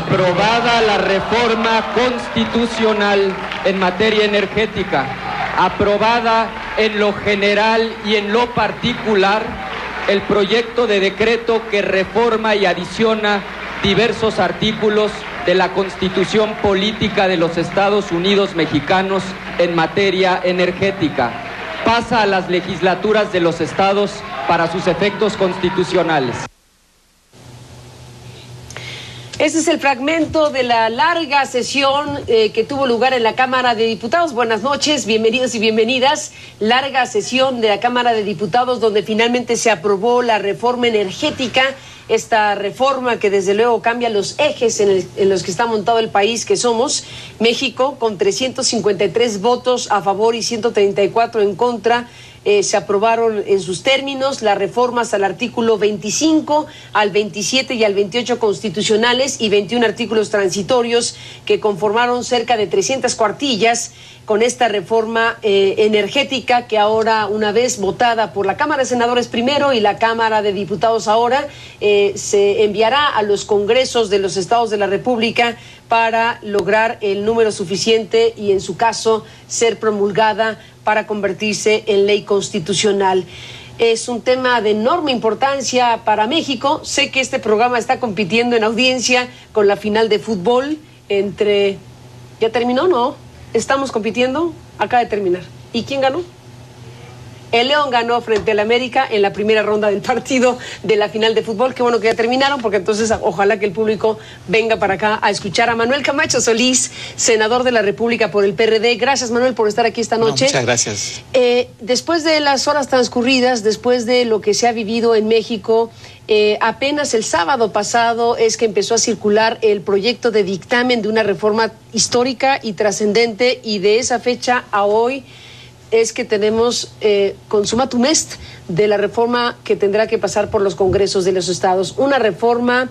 Aprobada la reforma constitucional en materia energética, aprobada en lo general y en lo particular el proyecto de decreto que reforma y adiciona diversos artículos de la Constitución Política de los Estados Unidos Mexicanos en materia energética. Pasa a las legislaturas de los estados para sus efectos constitucionales. Este es el fragmento de la larga sesión que tuvo lugar en la Cámara de Diputados. Buenas noches, bienvenidos y bienvenidas. Larga sesión de la Cámara de Diputados donde finalmente se aprobó la reforma energética. Esta reforma que desde luego cambia los ejes en los que está montado el país que somos. México, con 353 votos a favor y 134 en contra, se aprobaron en sus términos las reformas al artículo 25, al 27 y al 28 constitucionales y 21 artículos transitorios que conformaron cerca de 300 cuartillas con esta reforma energética que ahora, una vez votada por la Cámara de Senadores primero y la Cámara de Diputados ahora, se enviará a los congresos de los estados de la República para lograr el número suficiente y, en su caso, ser promulgada para convertirse en ley constitucional. Es un tema de enorme importancia para México. Sé que este programa está compitiendo en audiencia con la final de fútbol entre... ¿Ya terminó? No. ¿Estamos compitiendo? Acaba de terminar. ¿Y quién ganó? El León ganó frente al América en la primera ronda del partido de la final de fútbol. Qué bueno que ya terminaron, porque entonces ojalá que el público venga para acá a escuchar a Manuel Camacho Solís, senador de la República por el PRD. Gracias, Manuel, por estar aquí esta noche. Muchas gracias. Después de las horas transcurridas, después de lo que se ha vivido en México, apenas el sábado pasado es que empezó a circular el proyecto de dictamen de una reforma histórica y trascendente, y de esa fecha a hoy es que tenemos consumatum est de la reforma que tendrá que pasar por los congresos de los estados. Una reforma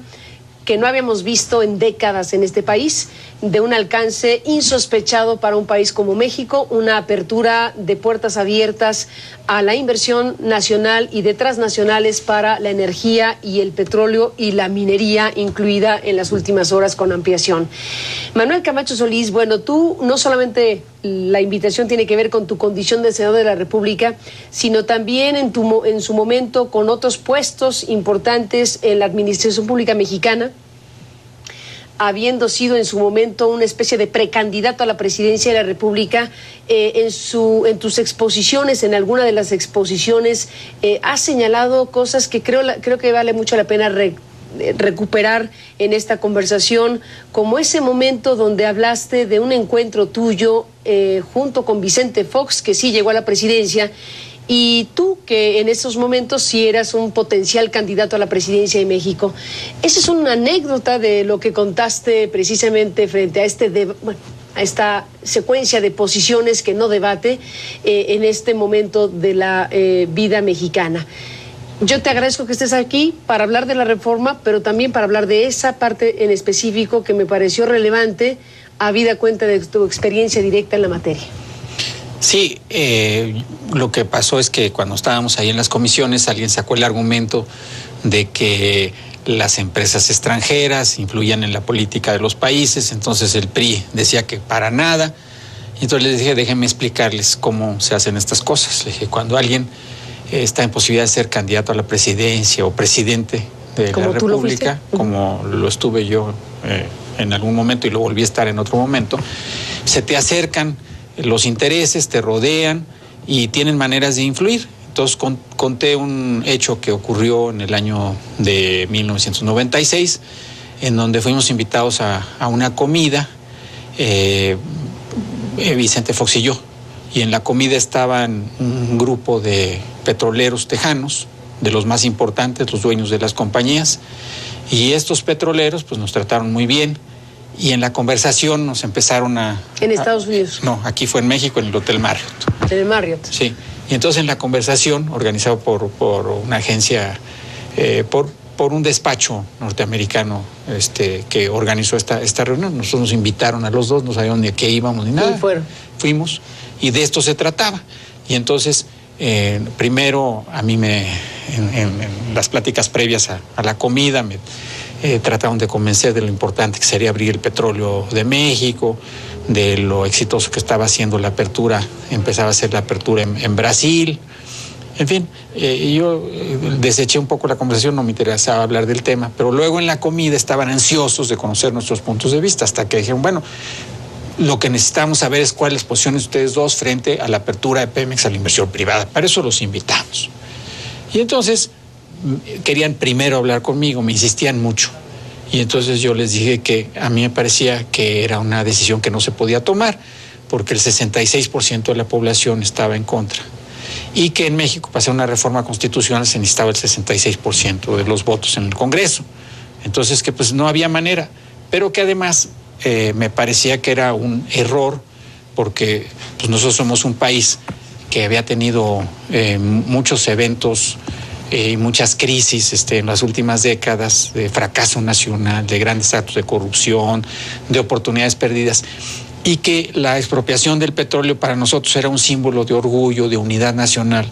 que no habíamos visto en décadas en este país, de un alcance insospechado para un país como México, una apertura de puertas abiertas a la inversión nacional y de transnacionales para la energía y el petróleo y la minería, incluida en las últimas horas con ampliación. Manuel Camacho Solís, bueno, tú no solamente la invitación tiene que ver con tu condición de senador de la República, sino también en su momento con otros puestos importantes en la administración pública mexicana, habiendo sido en su momento una especie de precandidato a la presidencia de la República. En tus exposiciones, en alguna de las exposiciones, has señalado cosas que creo que vale mucho la pena recuperar en esta conversación, como ese momento donde hablaste de un encuentro tuyo junto con Vicente Fox, que sí llegó a la presidencia, y tú, que en esos momentos sí eras un potencial candidato a la presidencia de México. Esa es una anécdota de lo que contaste precisamente frente a esta secuencia de posiciones que no debate en este momento de la vida mexicana. Yo te agradezco que estés aquí para hablar de la reforma, pero también para hablar de esa parte en específico que me pareció relevante, habida cuenta de tu experiencia directa en la materia. Sí, lo que pasó es que cuando estábamos ahí en las comisiones, alguien sacó el argumento de que las empresas extranjeras influían en la política de los países. Entonces el PRI decía que para nada. Y entonces les dije, déjenme explicarles cómo se hacen estas cosas. Les dije, cuando alguien está en posibilidad de ser candidato a la presidencia o presidente de la República, como lo estuve yo en algún momento y lo volví a estar en otro momento, se te acercan los intereses, te rodean y tienen maneras de influir. Entonces conté un hecho que ocurrió en el año de 1996, en donde fuimos invitados a una comida, Vicente Fox y yo, y en la comida estaban un grupo de petroleros tejanos, de los más importantes, los dueños de las compañías, y estos petroleros pues nos trataron muy bien. Y en la conversación nos empezaron ¿En Estados Unidos? No, aquí fue en México, en el Hotel Marriott. ¿En el Marriott? Sí. Y entonces en la conversación, organizado por una agencia, por un despacho norteamericano que organizó esta reunión, nosotros nos invitaron a los dos, no sabíamos ni a qué íbamos ni nada. ¿Y fueron? Fuimos, y de esto se trataba. Y entonces, primero, a mí en las pláticas previas a la comida, trataron de convencer de lo importante que sería abrir el petróleo de México, de lo exitoso que estaba haciendo la apertura, empezaba a hacer la apertura en Brasil. En fin, yo deseché un poco la conversación, no me interesaba hablar del tema, pero luego en la comida estaban ansiosos de conocer nuestros puntos de vista, hasta que dijeron, bueno, lo que necesitamos saber es cuáles las posiciones de ustedes dos frente a la apertura de Pemex a la inversión privada. Para eso los invitamos. Y entonces querían primero hablar conmigo, me insistían mucho. Y entonces yo les dije que a mí me parecía que era una decisión que no se podía tomar, porque el 66% de la población estaba en contra. Y que en México, para hacer una reforma constitucional, se necesitaba el 66% de los votos en el Congreso. Entonces, que pues no había manera. Pero que además me parecía que era un error, porque pues nosotros somos un país que había tenido muchos eventos y muchas crisis en las últimas décadas, de fracaso nacional, de grandes actos de corrupción, de oportunidades perdidas, y que la expropiación del petróleo para nosotros era un símbolo de orgullo, de unidad nacional,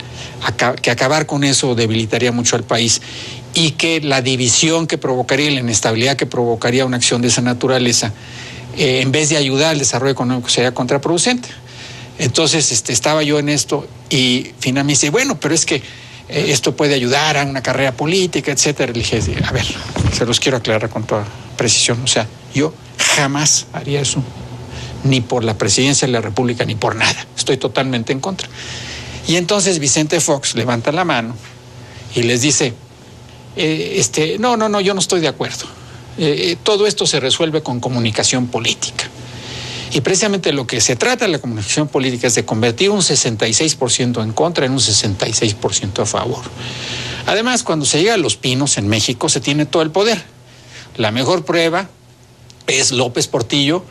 que acabar con eso debilitaría mucho al país, y que la división que provocaría y la inestabilidad que provocaría una acción de esa naturaleza, en vez de ayudar al desarrollo económico, sería contraproducente. Entonces estaba yo en esto y finalmente dice, bueno, pero es que esto puede ayudar a una carrera política, etcétera. Le dije, a ver, se los quiero aclarar con toda precisión. O sea, yo jamás haría eso, ni por la presidencia de la República, ni por nada. Estoy totalmente en contra. Y entonces Vicente Fox levanta la mano y les dice, no, yo no estoy de acuerdo. Todo esto se resuelve con comunicación política. Y precisamente lo que se trata de la comunicación política es de convertir un 66% en contra en un 66% a favor. Además, cuando se llega a Los Pinos, en México, se tiene todo el poder. La mejor prueba es López Portillo,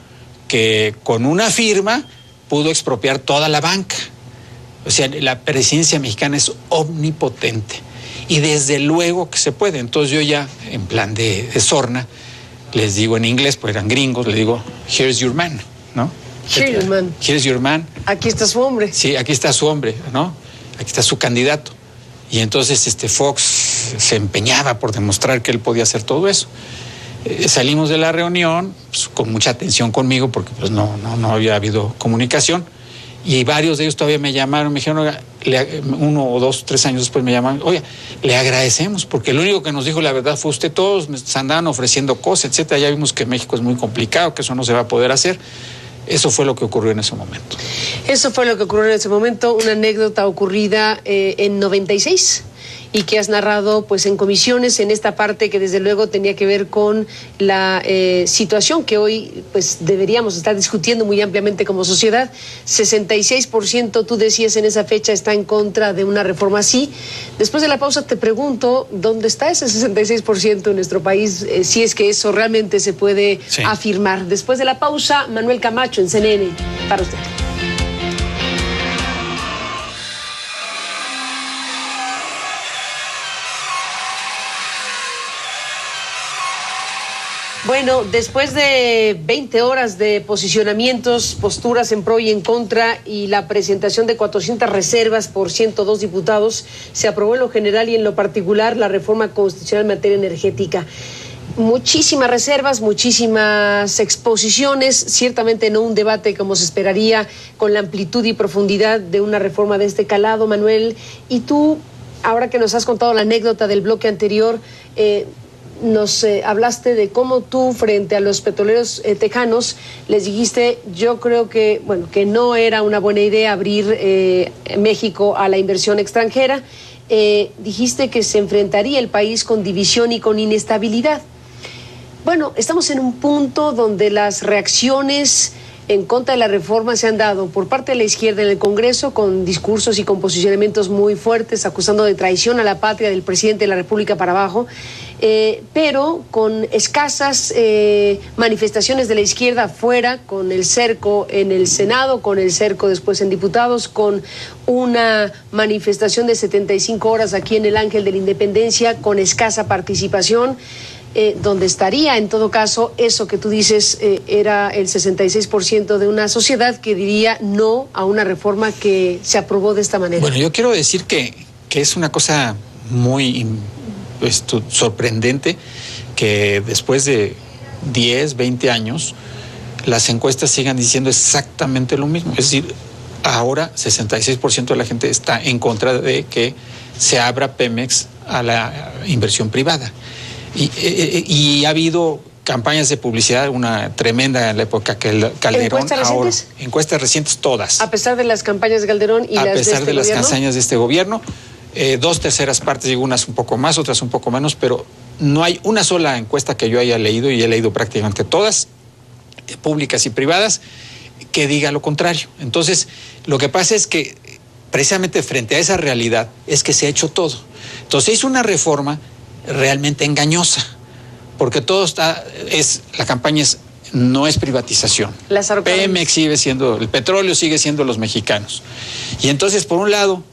que con una firma pudo expropiar toda la banca. O sea, la presidencia mexicana es omnipotente. Y desde luego que se puede. Entonces yo ya, en plan de sorna, les digo en inglés, pues eran gringos, les digo, here's your man, ¿no? Here's your man. Here's your man. Aquí está su hombre. Sí, aquí está su hombre, ¿no? Aquí está su candidato. Y entonces Fox se empeñaba por demostrar que él podía hacer todo eso. Salimos de la reunión pues, con mucha atención conmigo, porque pues no había habido comunicación. Y varios de ellos todavía me llamaron, me dijeron, oiga, 1 o 2, 3 años después me llamaron, oye, le agradecemos, porque lo único que nos dijo la verdad fue usted, todos nos andaban ofreciendo cosas, etcétera. Ya vimos que México es muy complicado, que eso no se va a poder hacer. Eso fue lo que ocurrió en ese momento. Eso fue lo que ocurrió en ese momento, una anécdota ocurrida en 96 y que has narrado pues en comisiones en esta parte que desde luego tenía que ver con la situación que hoy pues deberíamos estar discutiendo muy ampliamente como sociedad. 66% tú decías en esa fecha está en contra de una reforma así. Después de la pausa te pregunto, ¿dónde está ese 66% en nuestro país? Si es que eso realmente se puede afirmar. Después de la pausa, Manuel Camacho en CNN, para usted. Bueno, después de 20 horas de posicionamientos, posturas en pro y en contra y la presentación de 400 reservas por 102 diputados, se aprobó en lo general y en lo particular la reforma constitucional en materia energética. Muchísimas reservas, muchísimas exposiciones, ciertamente no un debate como se esperaría con la amplitud y profundidad de una reforma de este calado, Manuel. Y tú, ahora que nos has contado la anécdota del bloque anterior, nos hablaste de cómo tú frente a los petroleros tejanos les dijiste, yo creo que, bueno, que no era una buena idea abrir México a la inversión extranjera. Dijiste que se enfrentaría el país con división y con inestabilidad. Bueno, estamos en un punto donde las reacciones en contra de la reforma se han dado por parte de la izquierda en el Congreso con discursos y con posicionamientos muy fuertes acusando de traición a la patria del presidente de la República para abajo, pero con escasas manifestaciones de la izquierda afuera, con el cerco en el Senado, con el cerco después en diputados, con una manifestación de 75 horas aquí en el Ángel de la Independencia, con escasa participación. Donde estaría, en todo caso, eso que tú dices era el 66% de una sociedad que diría no a una reforma que se aprobó de esta manera. Bueno, yo quiero decir que es una cosa muy sorprendente que después de 10, 20 años, las encuestas sigan diciendo exactamente lo mismo. Es decir, ahora 66% de la gente está en contra de que se abra Pemex a la inversión privada. Y ha habido campañas de publicidad, una tremenda en la época Calderón. ¿Encuestas recientes? Ahora, encuestas recientes todas. A pesar de las campañas de Calderón y las de este gobierno. A pesar de las campañas de este gobierno, 2/3 partes, digo, unas un poco más, otras un poco menos, pero no hay una sola encuesta que yo haya leído, y he leído prácticamente todas, públicas y privadas, que diga lo contrario. Entonces, lo que pasa es que precisamente frente a esa realidad es que se ha hecho todo. Entonces, se hizo una reforma realmente engañosa, porque todo la campaña no es privatización. Pemex sigue siendo, el petróleo sigue siendo los mexicanos. Y entonces, por un lado,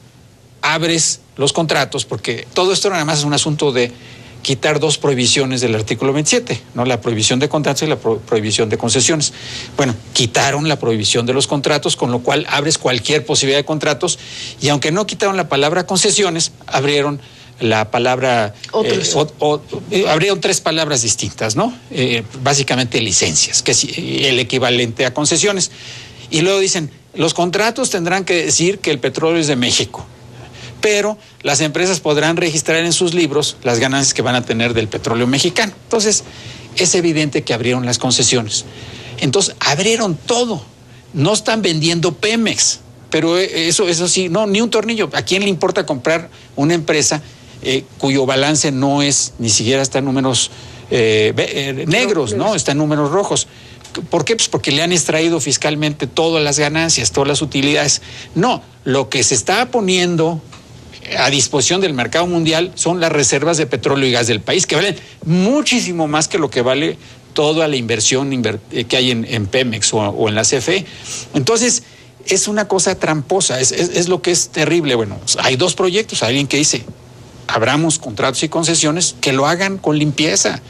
abres los contratos, porque todo esto nada más es un asunto de quitar 2 prohibiciones del artículo 27, ¿no? La prohibición de contratos y la prohibición de concesiones. Bueno, quitaron la prohibición de los contratos, con lo cual abres cualquier posibilidad de contratos, y aunque no quitaron la palabra concesiones, abrieron la palabra, abrieron 3 palabras distintas, ¿no? Básicamente licencias, que es el equivalente a concesiones. Y luego dicen, los contratos tendrán que decir que el petróleo es de México, pero las empresas podrán registrar en sus libros las ganancias que van a tener del petróleo mexicano. Entonces, es evidente que abrieron las concesiones. Entonces, abrieron todo. No están vendiendo Pemex, pero eso sí, no, ni un tornillo. ¿A quién le importa comprar una empresa cuyo balance no es, ni siquiera está en números negros, ¿no? Está en números rojos? ¿Por qué? Pues porque le han extraído fiscalmente todas las ganancias, todas las utilidades. No, lo que se está poniendo a disposición del mercado mundial son las reservas de petróleo y gas del país, que valen muchísimo más que lo que vale toda la inversión que hay en Pemex o en la CFE. Entonces, es una cosa tramposa, es lo que es terrible. Bueno, hay 2 proyectos, hay alguien que dice, abramos contratos y concesiones, que lo hagan con limpieza.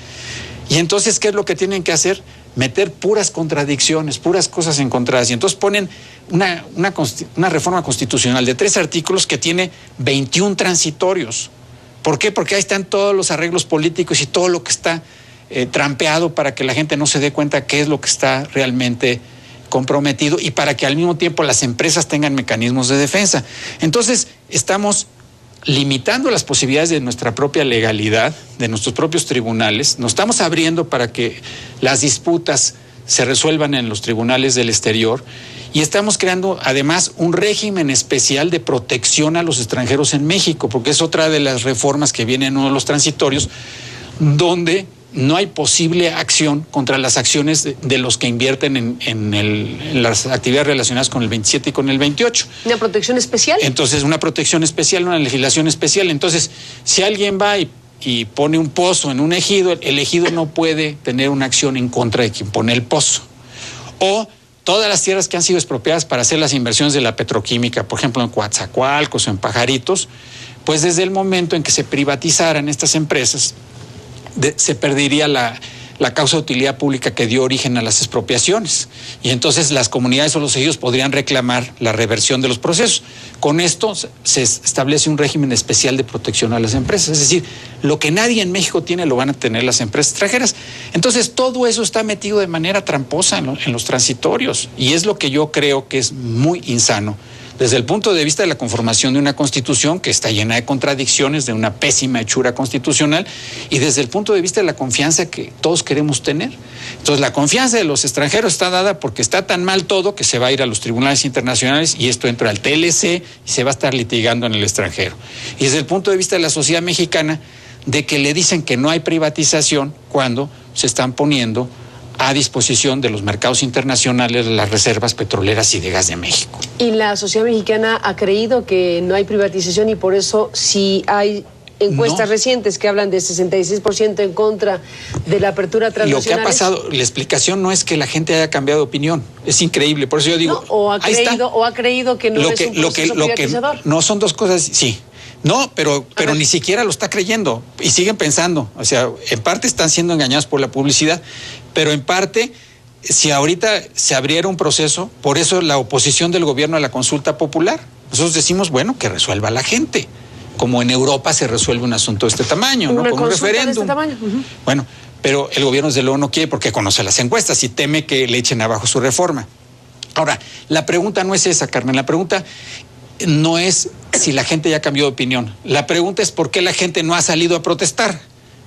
Y entonces, ¿qué es lo que tienen que hacer? Meter puras contradicciones, puras cosas encontradas. Y entonces ponen una reforma constitucional de 3 artículos que tiene 21 transitorios. ¿Por qué? Porque ahí están todos los arreglos políticos y todo lo que está trampeado para que la gente no se dé cuenta qué es lo que está realmente comprometido, y para que al mismo tiempo las empresas tengan mecanismos de defensa. Entonces, estamos limitando las posibilidades de nuestra propia legalidad, de nuestros propios tribunales. Nos estamos abriendo para que las disputas se resuelvan en los tribunales del exterior, y estamos creando además un régimen especial de protección a los extranjeros en México, porque es otra de las reformas que viene en uno de los transitorios, donde no hay posible acción contra las acciones de los que invierten en las actividades relacionadas con el 27 y con el 28. ¿Una protección especial? Entonces, una protección especial, una legislación especial. Entonces, si alguien va y pone un pozo en un ejido, el ejido no puede tener una acción en contra de quien pone el pozo. O todas las tierras que han sido expropiadas para hacer las inversiones de la petroquímica, por ejemplo, en Coatzacoalcos o en Pajaritos, pues desde el momento en que se privatizaran estas empresas, se perdería la causa de utilidad pública que dio origen a las expropiaciones, y entonces las comunidades o los ejidos podrían reclamar la reversión de los procesos. Con esto se establece un régimen especial de protección a las empresas, es decir, lo que nadie en México tiene lo van a tener las empresas extranjeras. Entonces, todo eso está metido de manera tramposa en los transitorios, y es lo que yo creo que es muy insano desde el punto de vista de la conformación de una constitución que está llena de contradicciones, de una pésima hechura constitucional, y desde el punto de vista de la confianza que todos queremos tener. Entonces, la confianza de los extranjeros está dada porque está tan mal todo que se va a ir a los tribunales internacionales, y esto entra al TLC y se va a estar litigando en el extranjero. Y desde el punto de vista de la sociedad mexicana, de que le dicen que no hay privatización cuando se están poniendo a disposición de los mercados internacionales las reservas petroleras y de gas de México. ¿Y la sociedad mexicana ha creído que no hay privatización, y por eso si hay encuestas recientes que hablan de 66% en contra de la apertura transnacional? Lo que ha pasado, la explicación no es que la gente haya cambiado de opinión, es increíble, por eso yo digo... No, o ha creído que no es un proceso privatizador. No, son 2 cosas, sí. No, pero ni siquiera lo está creyendo, y siguen pensando. O sea, en parte están siendo engañados por la publicidad, pero en parte, si ahorita se abriera un proceso, por eso la oposición del gobierno a la consulta popular, nosotros decimos, bueno, que resuelva la gente. como en Europa se resuelve un asunto de este tamaño, ¿no? Con un referéndum. De este tamaño. Bueno, pero el gobierno desde luego no quiere porque conoce las encuestas y teme que le echen abajo su reforma. Ahora, la pregunta no es esa, Carmen, la pregunta no es si la gente ya cambió de opinión. La pregunta es por qué la gente no ha salido a protestar,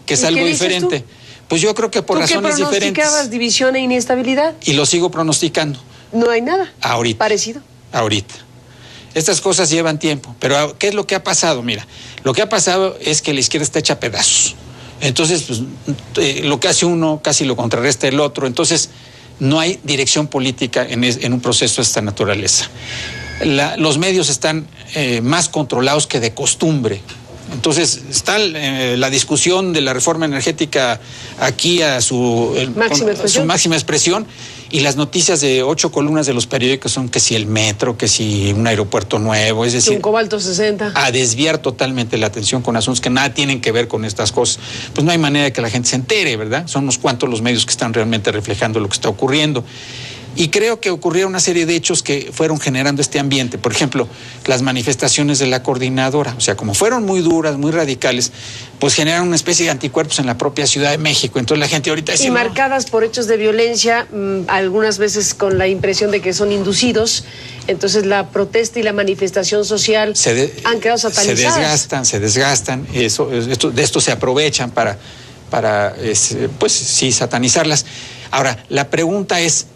que es algo diferente. Tú? Pues yo creo que por razones diferentes. ¿Tú pronosticabas división e inestabilidad? Y lo sigo pronosticando. No hay nada ahorita parecido. Ahorita. Estas cosas llevan tiempo, pero ¿qué es lo que ha pasado? Mira, lo que ha pasado es que la izquierda está hecha a pedazos. Entonces, pues, lo que hace uno casi lo contrarresta el otro. Entonces, no hay dirección política en un proceso de esta naturaleza. Los medios están más controlados que de costumbre. Entonces, está la discusión de la reforma energética aquí a su máxima expresión, y las noticias de 8 columnas de los periódicos son que si el metro, que si un aeropuerto nuevo, es decir, un cobalto 60. A desviar totalmente la atención con asuntos que nada tienen que ver con estas cosas. Pues no hay manera de que la gente se entere, ¿verdad? Son unos cuantos los medios que están realmente reflejando lo que está ocurriendo. Y creo que ocurrieron una serie de hechos que fueron generando este ambiente. Por ejemplo, las manifestaciones de la coordinadora. O sea, como fueron muy duras, muy radicales, pues generaron una especie de anticuerpos en la propia Ciudad de México. Entonces la gente ahorita dice, y marcadas por hechos de violencia, algunas veces con la impresión de que son inducidos. Entonces la protesta y la manifestación social han quedado satanizadas. Se desgastan. De esto se aprovechan para pues sí, satanizarlas. Ahora, la pregunta es,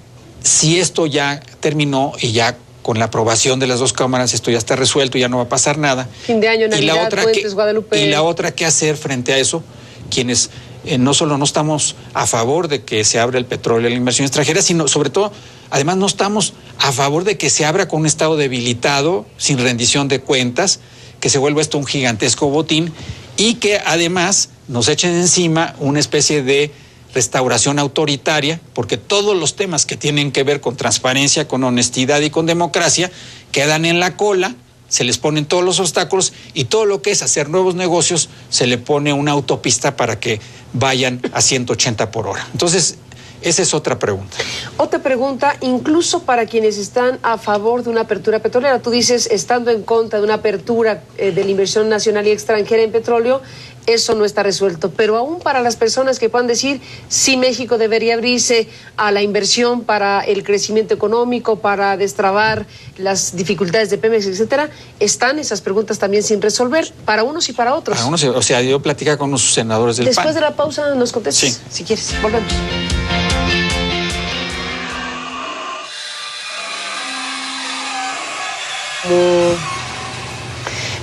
si esto ya terminó y ya con la aprobación de las dos cámaras esto ya está resuelto, ya no va a pasar nada. Fin de año, Navidad, Puentes, Guadalupe. Y la otra, ¿qué hacer frente a eso? Quienes no solo no estamos a favor de que se abra el petróleo a la inversión extranjera, sino sobre todo, además no estamos a favor de que se abra con un Estado debilitado, sin rendición de cuentas, que se vuelva esto un gigantesco botín y que además nos echen encima una especie de restauración autoritaria, porque todos los temas que tienen que ver con transparencia, con honestidad y con democracia quedan en la cola, se les ponen todos los obstáculos y todo lo que es hacer nuevos negocios se le pone una autopista para que vayan a 180 por hora. Entonces, esa es otra pregunta. Otra pregunta, incluso para quienes están a favor de una apertura petrolera. Tú dices, estando en contra de una apertura de la inversión nacional y extranjera en petróleo, eso no está resuelto. Pero aún para las personas que puedan decir, sí, México debería abrirse a la inversión para el crecimiento económico, para destrabar las dificultades de Pemex, etcétera, están esas preguntas también sin resolver, para unos y para otros. Para unos, o sea, yo platicaba con unos senadores del PAN. Después de la pausa nos contestas, sí, si quieres. Volvemos.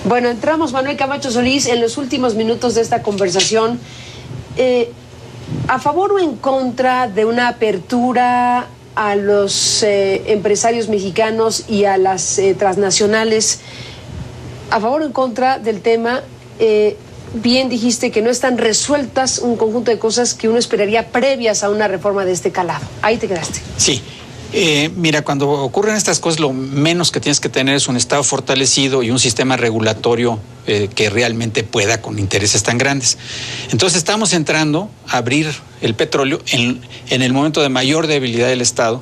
Bueno, entramos, Manuel Camacho Solís, en los últimos minutos de esta conversación. ¿A favor o en contra de una apertura a los empresarios mexicanos y a las transnacionales? ¿A favor o en contra del tema? Bien dijiste que no están resueltas un conjunto de cosas que uno esperaría previas a una reforma de este calado. Ahí te quedaste. Sí. Mira, cuando ocurren estas cosas, lo menos que tienes que tener es un Estado fortalecido y un sistema regulatorio que realmente pueda con intereses tan grandes. Entonces estamos entrando a abrir el petróleo en el momento de mayor debilidad del Estado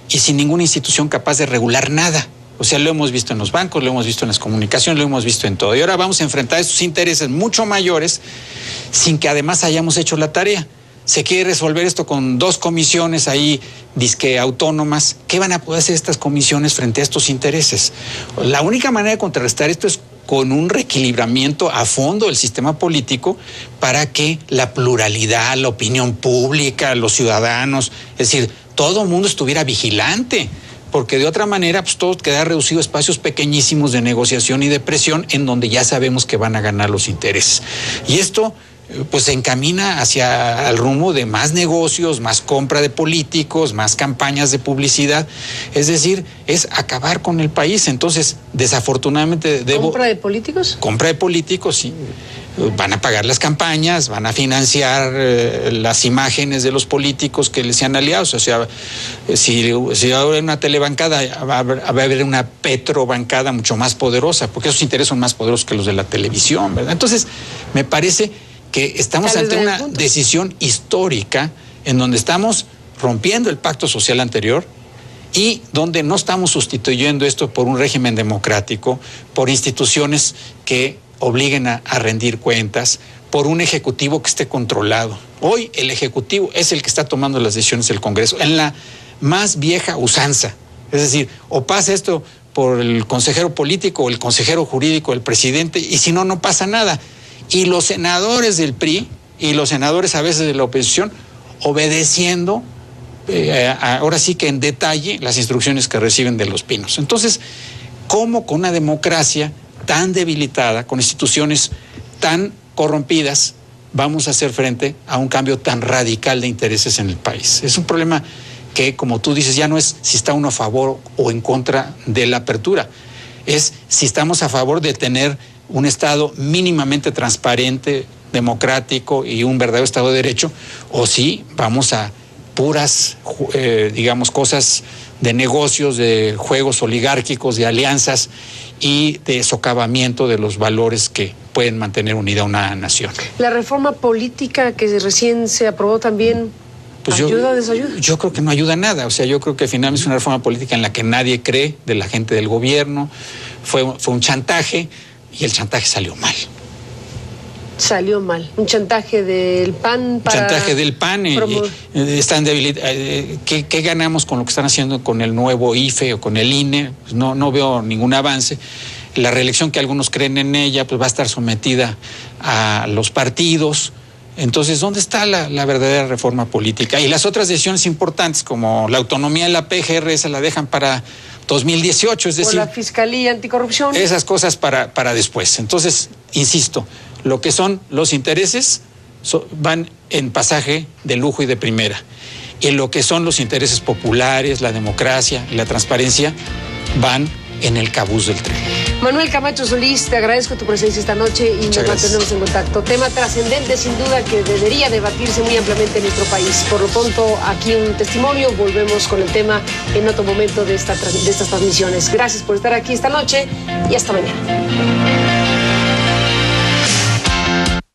y sin ninguna institución capaz de regular nada. O sea, lo hemos visto en los bancos, lo hemos visto en las comunicaciones, lo hemos visto en todo. Y ahora vamos a enfrentar estos intereses mucho mayores sin que además hayamos hecho la tarea. Se quiere resolver esto con 2 comisiones ahí, disque autónomas. ¿Qué van a poder hacer estas comisiones frente a estos intereses? La única manera de contrarrestar esto es con un reequilibramiento a fondo del sistema político para que la pluralidad, la opinión pública, los ciudadanos, es decir, todo el mundo estuviera vigilante. Porque de otra manera, pues todo queda reducido a espacios pequeñísimos de negociación y de presión en donde ya sabemos que van a ganar los intereses. Y esto pues se encamina hacia el rumbo de más negocios, más compra de políticos, más campañas de publicidad. Es decir, es acabar con el país. Entonces, desafortunadamente ¿Compra de políticos? Compra de políticos, sí. Van a pagar las campañas, van a financiar las imágenes de los políticos que les sean aliados. O sea, si va a haber una telebancada, va a haber una petrobancada mucho más poderosa, porque esos intereses son más poderosos que los de la televisión, ¿verdad? Entonces, me parece que estamos ante una decisión histórica en donde estamos rompiendo el pacto social anterior y donde no estamos sustituyendo esto por un régimen democrático, por instituciones que obliguen a rendir cuentas por un ejecutivo que esté controlado. Hoy el ejecutivo es el que está tomando las decisiones del Congreso en la más vieja usanza. Es decir, o pasa esto por el consejero político o el consejero jurídico del presidente, y si no, no pasa nada. Y los senadores del PRI y los senadores a veces de la oposición obedeciendo, ahora sí que en detalle, las instrucciones que reciben de Los Pinos. Entonces, ¿cómo con una democracia tan debilitada, con instituciones tan corrompidas, vamos a hacer frente a un cambio tan radical de intereses en el país? Es un problema que, como tú dices, ya no es si está uno a favor o en contra de la apertura, es si estamos a favor de tener un Estado mínimamente transparente, democrático y un verdadero Estado de Derecho, o si vamos a puras, digamos, cosas de negocios, de juegos oligárquicos, de alianzas y de socavamiento de los valores que pueden mantener unida una nación. La reforma política que recién se aprobó también, pues ¿ayuda o desayuda? Yo creo que no ayuda a nada. O sea, yo creo que finalmente es una reforma política en la que nadie cree de la gente del gobierno. Fue un chantaje y el chantaje salió mal. Salió mal. Un chantaje del PAN para... Chantaje del PAN. Están ¿Qué ganamos con lo que están haciendo con el nuevo IFE o con el INE? Pues no veo ningún avance. La reelección, que algunos creen en ella, pues va a estar sometida a los partidos. Entonces, ¿dónde está la verdadera reforma política? Y las otras decisiones importantes, como la autonomía de la PGR, esa la dejan para 2018, es decir... O la Fiscalía Anticorrupción. Esas cosas para después. Entonces, insisto, lo que son los intereses van en pasaje de lujo y de primera. Y lo que son los intereses populares, la democracia y la transparencia, van en el cabús del tren. Manuel Camacho Solís, te agradezco tu presencia esta noche y nos mantenemos en contacto. Tema trascendente, sin duda, que debería debatirse muy ampliamente en nuestro país. Por lo pronto, aquí un testimonio. Volvemos con el tema en otro momento de estas transmisiones. Gracias por estar aquí esta noche y hasta mañana.